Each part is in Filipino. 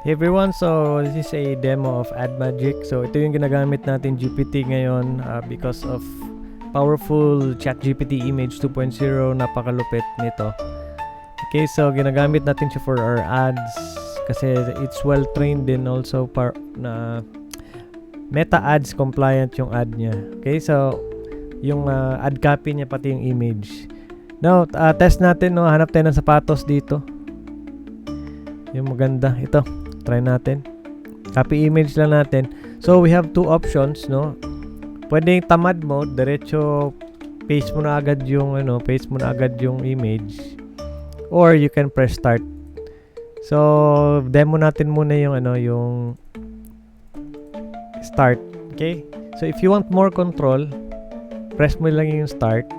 Hey everyone, so this is a demo of AdMagic. So ito yung ginagamit natin GPT ngayon because of powerful ChatGPT Image 2.0. Napakalupit nito. Okay, so ginagamit natin siya for our ads kasi it's well trained din also na Meta Ads compliant yung ad niya. Okay, so yung ad copy niya pati yung image. Now, test natin, no? Hanap tayo ng sapatos dito. Yung maganda, ito. Try natin. Copy image lang natin. So, we have two options, no? Pwedeng tamad mode, diretso paste mo na agad yung image. Or you can press start. So, demo natin muna yung start. Okay? So, if you want more control, press mo lang yung start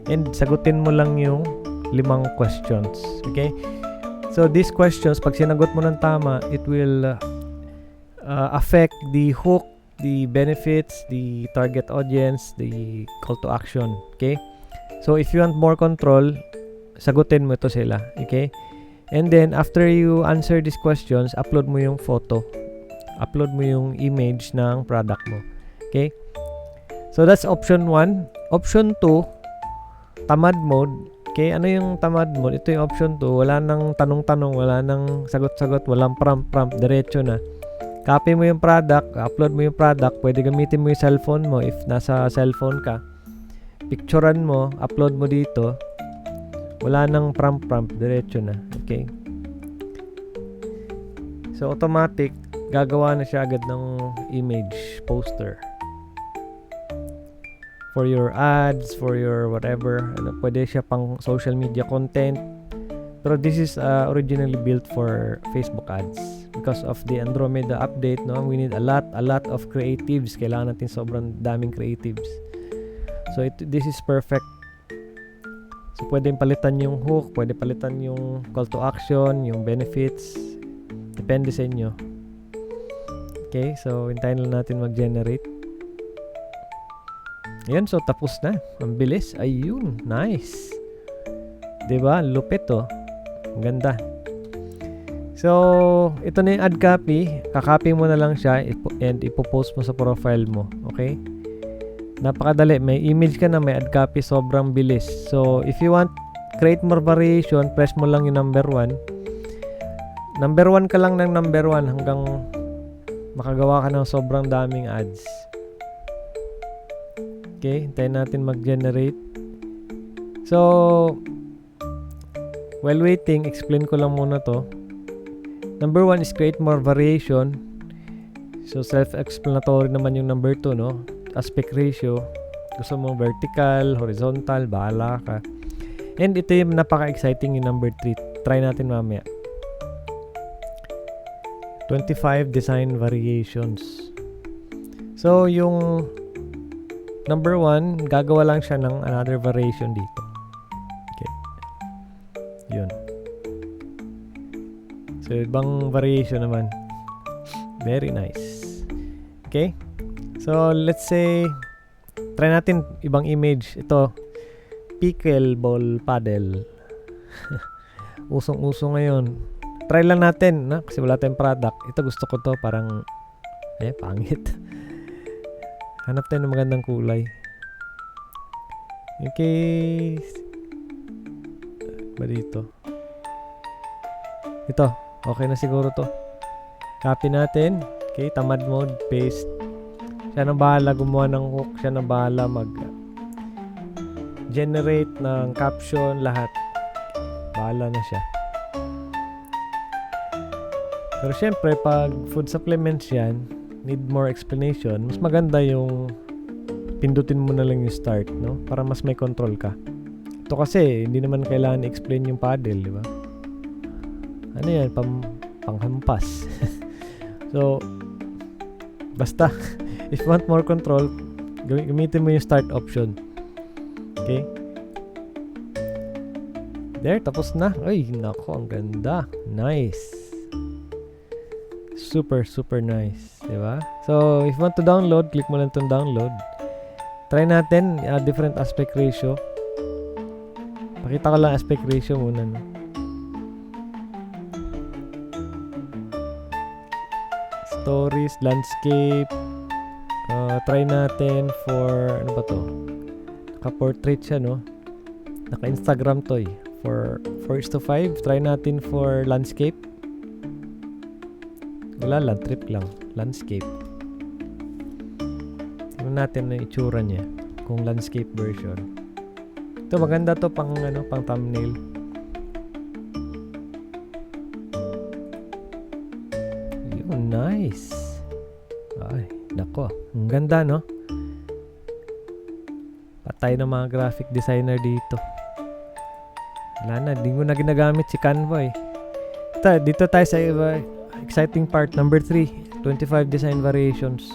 and sagutin mo lang yung 5 questions. Okay? So, these questions, pag sinagot mo ng tama, it will affect the hook, the benefits, the target audience, the call to action. Okay? So, if you want more control, sagutin mo ito sila. Okay? And then, after you answer these questions, upload mo yung photo. Upload mo yung image ng product mo. Okay? So, that's option 1. Option 2, tamad mode. Okay, ano yung tamad mode? Ito yung option 2. Wala nang tanong-tanong, wala nang sagot-sagot, walang prompt, diretso na. Copy mo yung product, upload mo yung product, pwede gamitin mo yung cellphone mo if nasa cellphone ka. Picturean mo, upload mo dito. Wala nang prompt, diretso na. Okay. So, automatic, gagawa na siya agad ng image poster. For your ads, for your whatever. Pwede siya pang social media content. Pero this is originally built for Facebook ads. Because of the Andromeda update, no, we need a lot of creatives. Kailangan natin sobrang daming creatives. So this is perfect. So pwedeng palitan yung hook, pwede palitan yung call to action, yung benefits. Depende sa inyo. Okay, so hintayin lang natin mag-generate. Ayan, so tapos na. Ang bilis. Ayun, nice. Diba? Lupit to. Ang ganda. So, ito na yung ad copy. Kakopy mo na lang siya and ipopost mo sa profile mo. Okay? Napakadali. May image ka na, may ad copy. Sobrang bilis. So, if you want create more variation, press mo lang yung number 1. Number 1 ka lang ng number 1 hanggang makagawa ka ng sobrang daming ads. Okay, hintayin natin mag-generate. So, while waiting, explain ko lang muna to. Number 1 is create more variation. So, self-explanatory naman yung number 2, no? Aspect ratio. Gusto mo vertical, horizontal, bahala ka. And ito yung napaka-exciting yung number 3. Try natin mamaya. 25 design variations. So, yung number 1, gagawa lang siya ng another variation dito. Okay. Yun. So, ibang variation naman. Very nice. Okay. So, let's say, try natin ibang image. Ito, pickleball paddle. Usong-uso ngayon. Try lang natin, na? Kasi wala tayong product. Ito gusto ko to, parang, pangit. Hanap tayo ng magandang kulay. Okay. Ba dito? Ito. Okay na siguro to. Copy natin. Okay. Tamad mode. Paste. Siya nang bahala gumawa ng hook. Siya nang bahala generate ng caption. Lahat. Bahala na siya. Pero syempre, pag food supplements yan, need more explanation, mas maganda yung pindutin mo na lang yung start, no? Para mas may control ka. Ito kasi, hindi naman kailangan i-explain yung paddle, di ba? Ano yan? Panghampas. So, basta, if you want more control, gamitin mo yung start option. Okay? There, tapos na. Ay, nako, ang ganda. Nice. Super nice, di ba? So, if you want to download, click mo lang itong download. Try natin different aspect ratio. Pakita ko lang aspect ratio muna, no? stories, landscape. Try natin for, ano ba to? Naka-portrait siya, no? Naka-Instagram to eh. For 4:5, try natin for landscape. Wala lang, trip lang. Landscape. Tingnan natin na itsura niya. Kung landscape version. Ito, maganda to pang, pang thumbnail. Yun, nice. Ay, nako. Ang ganda, no? Patay ng mga graphic designer dito. Wala na, di mo na ginagamit si Canva eh. Dito tayo sa exciting part, number 3, 25 design variations.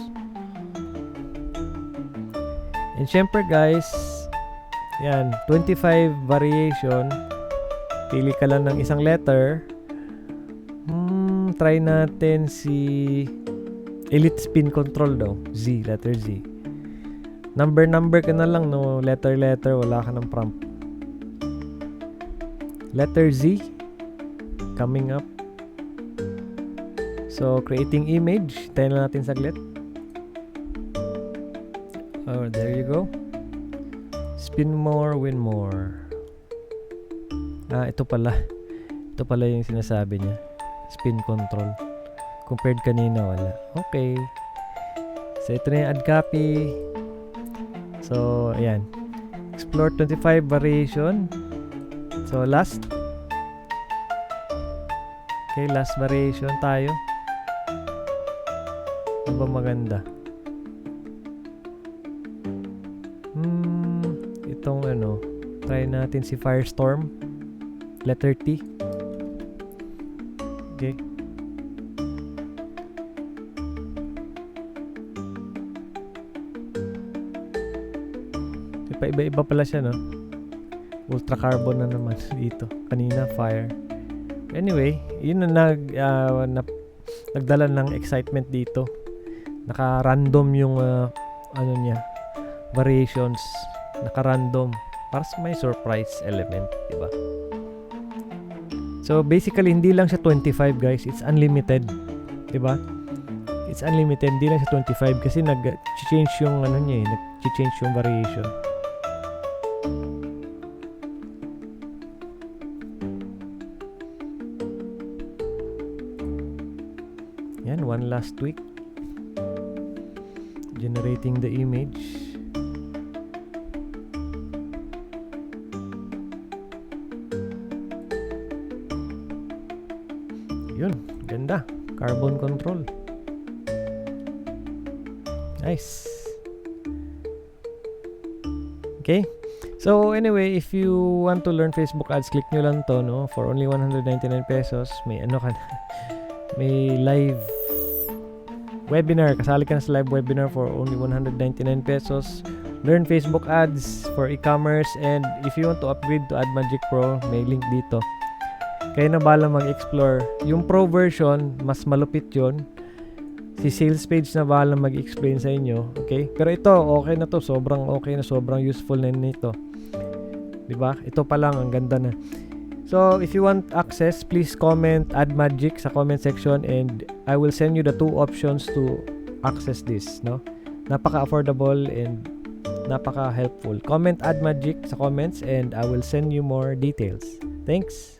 And syempre guys, yan, 25 variation. Pili ka lang ng isang letter. Try natin si Elite Spin Control daw. Z, letter Z. Number ka na lang, no? Letter, wala ka ng prompt. Letter Z coming up. So, creating image. Tayo na natin saglit. Oh, there you go. Spin more, win more. Ito pala. Ito pala yung sinasabi niya. Spin control. Compared kanina, wala. Okay. So, ito na yung add copy. So, ayan. Explore 25 variation. So, last. Okay, last variation tayo. Ano ba maganda? Itong try natin si Firestorm. Letter T. Okay. Iba-iba pala siya, no? Ultra carbon na naman dito. Kanina, fire. Anyway, yun na nagdala ng excitement dito. Naka-random yung niya, variations. Naka-random. Para may surprise element, diba? So, basically, hindi lang siya 25, guys. It's unlimited. Diba? It's unlimited. Hindi lang siya 25 kasi nag-change yung niya eh. Nag-change yung variation. Yan, one last tweak. Generating the image. Yun, ganda. Carbon control. Nice. Okay. So anyway, if you want to learn Facebook ads, click nyo lang to, no? For only 199 pesos, may may live webinar. Kasali ka na sa live webinar for only 199 pesos. Learn Facebook ads for e-commerce, and if you want to upgrade to AdMagic Pro, may link dito. Kaya na bala mag-explore. Yung Pro version, mas malupit yun. Si sales page na bala mag-explain sa inyo. Okay? Pero ito, okay na to. Sobrang okay na. Sobrang useful na nito. Diba? Ito pa lang. Ang ganda na. So, if you want access, please comment AdMagic sa comment section, and I will send you the 2 options to access this, no? Napaka-affordable and napaka-helpful. Comment AdMagic sa comments and I will send you more details. Thanks!